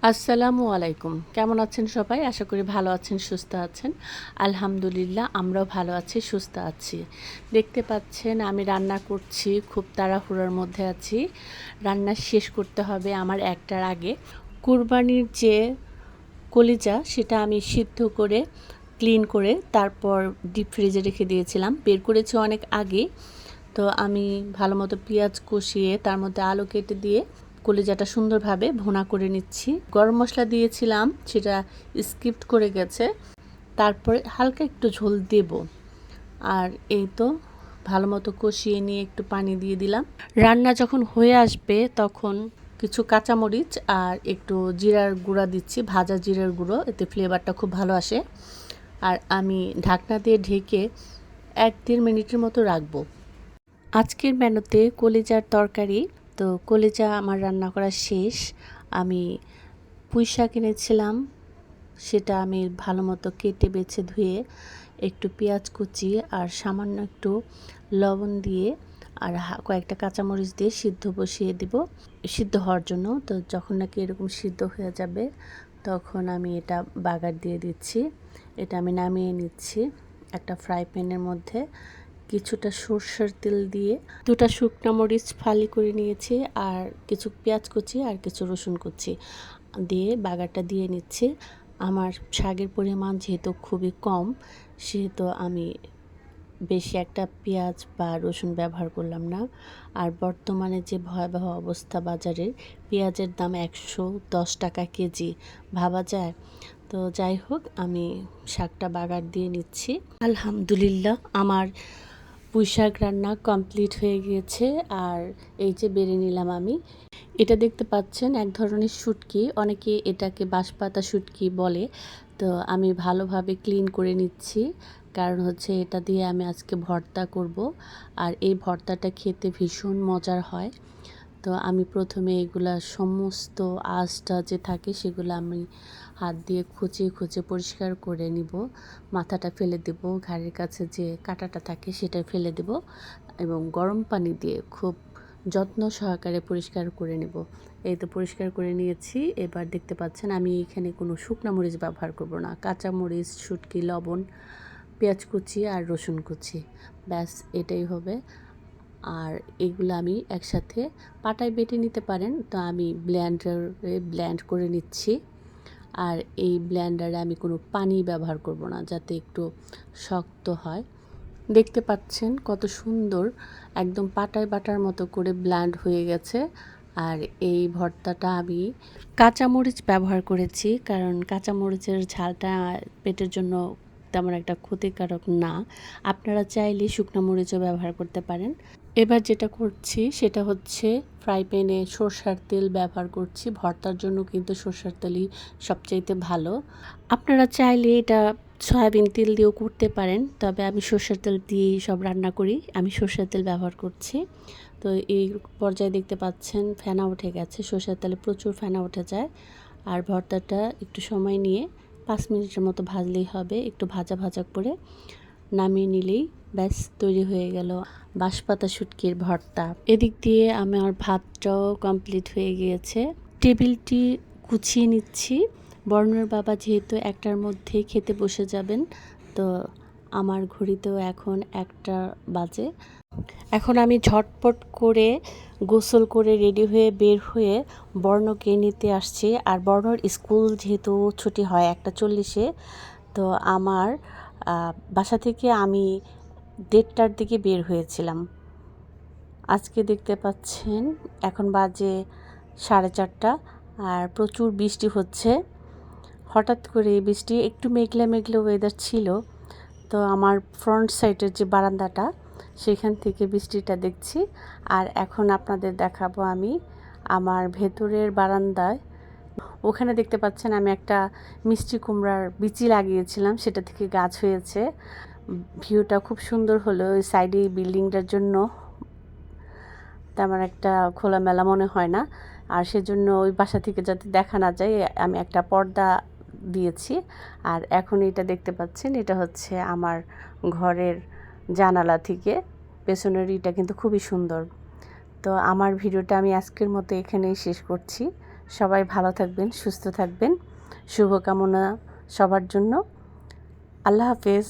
আসসালামু আলাইকুম। কেমন আছেন সবাই? আশা করি ভালো আছেন, সুস্থ আছেন। আলহামদুলিল্লাহ আমরাও ভালো আছি, সুস্থ আছি। দেখতে পাচ্ছেন আমি রান্না করছি, খুব তাড়াহুড়োর মধ্যে আছি। রান্না শেষ করতে হবে আমার ১টার আগে। কুরবানির যে কলিজা সেটা আমি সিদ্ধ করে ক্লিন করে তারপর ডিপ ফ্রিজে রেখে দিয়েছিলাম। বের করেছি অনেক আগে। তো আমি ভালো মতো পেঁয়াজ কষিয়ে তার মধ্যে আলু কেটে দিয়ে কলিজাটা সুন্দরভাবে ভুনা করে নিচ্ছি। গরম মশলা দিয়েছিলাম, সেটা স্কিপড করে গেছে। তারপরে হালকা একটু ঝোল দেব। আর এই তো ভালো মতো কষিয়ে নিয়ে একটু পানি দিয়ে দিলাম। রান্না যখন হয়ে আসবে তখন কিছু কাঁচামরিচ আর একটু জিরার গুঁড়া দিচ্ছি, ভাজা জিরার গুঁড়ো, এতে ফ্লেভারটা খুব ভালো আসে। আর আমি ঢাকনা দিয়ে ঢেকে ১-১.৫ মিনিটের মতো রাখবো। আজকের মেনুতে কলিজার তরকারি। তো কলিজা আমার রান্না করা শেষ। আমি পুঁই শাক এনেছিলাম, সেটা আমি ভালো মতো কেটে বেছে ধুয়ে একটু পেঁয়াজ কুচি আর সামান্য একটু লবণ দিয়ে আর কয়েকটা কাঁচামরিচ দিয়ে সিদ্ধ বসিয়ে দিব সিদ্ধ হওয়ার জন্য। তো যখন নাকি এরকম সিদ্ধ হয়ে যাবে তখন আমি এটা বাগার দিয়ে দিচ্ছি। এটা আমি নামিয়ে নিচ্ছি একটা ফ্রাই প্যানের মধ্যে। কিছুটা সরষের তেল দিয়ে ২টা শুকনো মরিচ ফালি করে নিয়েছি আর কিছু পেঁয়াজ কুচি আর কিছু রসুন কুচি দিয়ে বাগারটা দিয়ে নিচ্ছি। আমার শাকের পরিমাণ যেহেতু খুবই কম, সেহেতু আমি বেশি একটা পেঁয়াজ বা রসুন ব্যবহার করলাম না। আর বর্তমানে যে ভয়াবহ অবস্থা বাজারের, পেঁয়াজের দাম ১১০ টাকা কেজি, ভাবা যায়? তো যাই হোক, আমি শাকটা বাগার দিয়ে নিচ্ছি। আলহামদুলিল্লাহ আমার পুঁই শাক রান্না কমপ্লিট হয়ে গিয়েছে। আর এই যে বেড়ে নিলাম আমি। এটা দেখতে পাচ্ছেন এক ধরনের শুটকি, অনেকে এটাকে বাঁশপাতা শুটকি বলে। তো আমি ভালোভাবে ক্লিন করে নিচ্ছি, কারণ হচ্ছে এটা দিয়ে আমি আজকে ভর্তা করব। আর এই ভর্তাটা খেতে ভীষণ মজার হয়। তো আমি প্রথমে এগুলা সমস্ত আঁশটা যে থাকে সেগুলো আমি হাত দিয়ে খুঁচিয়ে খুঁচিয়ে পরিষ্কার করে নিব। মাথাটা ফেলে দেব, ঘাড়ের কাছে যে কাঁটাটা থাকে সেটা ফেলে দেব এবং গরম পানি দিয়ে খুব যত্ন সহকারে পরিষ্কার করে নেব। এই তো পরিষ্কার করে নিয়েছি। এবার দেখতে পাচ্ছেন আমি এখানে কোনো শুকনা মরিচ ব্যবহার করব না। কাঁচা মরিচ, শুটকি, লবণ, পেঁয়াজ কুচি আর রসুন কুচি, ব্যাস এটাই হবে। আর এগুলো আমি একসাথে পাটায় বেটে নিতে পারেন, তো আমি ব্লেন্ডারে ব্লেন্ড করে নিচ্ছি। আর এই ব্লেন্ডারে আমি কোনো পানি ব্যবহার করব না, যাতে একটু শক্ত হয়। দেখতে পাচ্ছেন কত সুন্দর একদম পাটায় বাটার মতো করে ব্লেন্ড হয়ে গেছে। আর এই ভর্তাটা আমি কাঁচামরিচ ব্যবহার করেছি, কারণ কাঁচামরিচের ঝালটা পেটের জন্য তেমন একটা ক্ষতিকারক না। আপনারা চাইলে শুকনো মরিচও ব্যবহার করতে পারেন। এবার যেটা করছি সেটা হচ্ছে ফ্রাই প্যানে সরষের তেল ব্যবহার করছি। ভর্তার জন্য কিন্তু সরষের তেলই সবচাইতে ভালো। আপনারা চাইলে এটা সয়াবিন তেল দিয়েও করতে পারেন, তবে আমি সরষের তেল দিয়েই সব রান্না করি। আমি সরষের তেল ব্যবহার করছি। তো এই পর্যায়ে দেখতে পাচ্ছেন ফেনা উঠে গেছে। সরষের তেলে প্রচুর ফেনা উঠে যায়। আর ভর্তাটা একটু সময় নিয়ে ৫ মিনিটের মতো ভাজলেই হবে। একটু ভাজা ভাজা করে নামিয়ে নিলেই ব্যাস তৈরি হয়ে গেল বাঁশপাতা শুটকির ভর্তা। এদিক দিয়ে আমার ভাতটাও কমপ্লিট হয়ে গিয়েছে। টেবিলটি গুছিয়ে নিচ্ছি। বর্ণর বাবা যেহেতু ১টার মধ্যে খেতে বসে যাবেন, তো আমার ঘড়িতেও এখন ১টা বাজে। এখন আমি ঝটপট করে গোসল করে রেডি হয়ে বের হয়ে বর্ণকে নিতে আসছি। আর বর্ণর স্কুল যেহেতু ছুটি হয় ১টা ৪০-এ, তো আমার বাসা থেকে আমি ১:৩০টার দিকে বের হয়েছিলাম। আজকে দেখতে পাচ্ছেন এখন বাজে ৪:৩০ আর প্রচুর বৃষ্টি হচ্ছে। হঠাৎ করে বৃষ্টি, একটু মেঘলা মেঘলা ওয়েদার ছিল। তো আমার ফ্রন্ট সাইডের যে বারান্দাটা, সেখান থেকে বৃষ্টিটা দেখছি। আর এখন আপনাদের দেখাবো আমি আমার ভেতরের বারান্দায়। ওখানে দেখতে পাচ্ছেন আমি একটা মিষ্টি কুমড়ার বিচি লাগিয়েছিলাম, সেটা থেকে গাছ হয়েছে। ভিউটা খুব সুন্দর হলো। ওই সাইডে বিল্ডিংটার জন্য তেমন একটা খোলামেলা মনে হয় না, আর সেজন্য ওই বাসা থেকে যাতে দেখা না যায় আমি একটা পর্দা দিয়েছি। আর এখন এটা দেখতে পাচ্ছেন, এটা হচ্ছে আমার ঘরের জানালা থেকে পেছনের ইটা কিন্তু খুবই সুন্দর। তো আমার ভিডিওটা আমি আজকের মতো এখানেই শেষ করছি। সবাই ভালো থাকবেন, সুস্থ থাকবেন। শুভকামনা সবার জন্য। আল্লাহ হাফেজ।